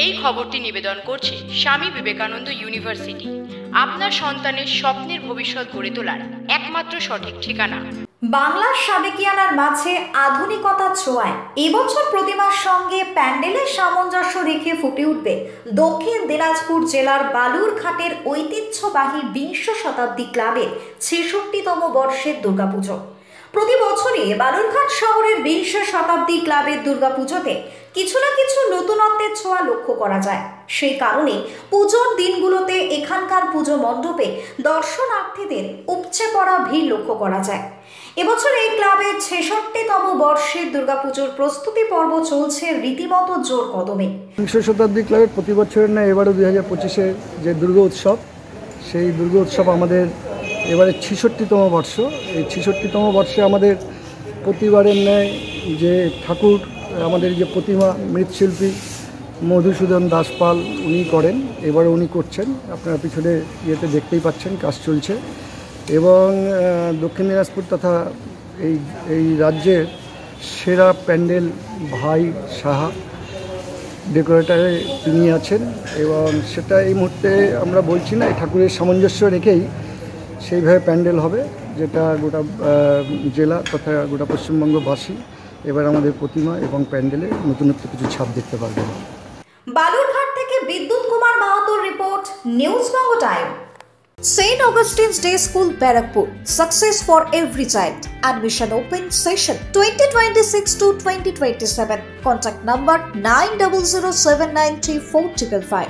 এই খবরটি নিবেদন করছে স্বামী বিবেকানন্দ ইউনিভার্সিটি, আপনার সন্তানের স্বপ্নের ভবিষ্যৎ গড়ে তোলার একমাত্র সঠিক ঠিকানা। বাংলার সাবেকিয়ানার মাঝে আধুনিকতার ছোঁয়ায় এবছর প্রতিমার সঙ্গে প্যান্ডেলের সামঞ্জস্য রেখে ফুটে উঠবে দক্ষিণ দিনাজপুর জেলার বালুরঘাটের ঐতিহ্যবাহী ২০ শতাব্দী ক্লাবের ৬৬তম বর্ষের দুর্গাপুজো। প্রতি বছরই বালুরঘাট শহরের ২০ শতাব্দী ক্লাবের দুর্গাপুজোতে কিছু না কিছু নতুনত্বের ছোঁয়া লক্ষ্য করা যায়। সেই কারণে পুজোর দিনগুলোতে এখানকার পুজো মণ্ডপে দর্শনার্থীদের উপচে পড়া ভিড় লক্ষ্য করা যায়। এবছর এই ক্লাবের ৬৬তম বর্ষের দুর্গাপুজোর প্রস্তুতি পর্ব চলছে রীতিমতো জোর কদমে। ২০ শতাব্দী ক্লাবের প্রতি বছরের না এবারও ২০২৫-এ যে দুর্গা উৎসব, সেই দুর্গা উৎসব আমাদের এবারে ৬৬তম বর্ষ। এই ৬৬তম বর্ষে আমাদের প্রতিবারের ন্যায় যে ঠাকুর, আমাদের যে প্রতিমা মৃৎশিল্পী মধুসূদন দাসপাল উনি করেন, এবারে উনি করছেন। আপনারা পিছনে ইয়েতে দেখতেই পাচ্ছেন কাজ চলছে। এবং দক্ষিণ দিনাজপুর তথা এই রাজ্যের সেরা প্যান্ডেল ভাই সাহা ডেকোরেটরে তিনি আছেন, এবং সেটা এই মুহূর্তে আমরা বলছি না, এই ঠাকুরের সামঞ্জস্য রেখেই সেইভাবে প্যান্ডেল হবে, যেটা গোটা জেলা তথা গোটা পশ্চিমবঙ্গবাসী এবার আমাদের প্রতিমা এবং প্যান্ডেলে নতুনত্ব কিছু ছাপ দেখতে পারবেন। বালুরঘাট থেকে বিদ্যুৎ Kumar মাহাতোর report, news Banga time. St. Augustine's Day School, Barakpur. Success for every child. Admission open session 2026 to 2027. Contact number 9007934555.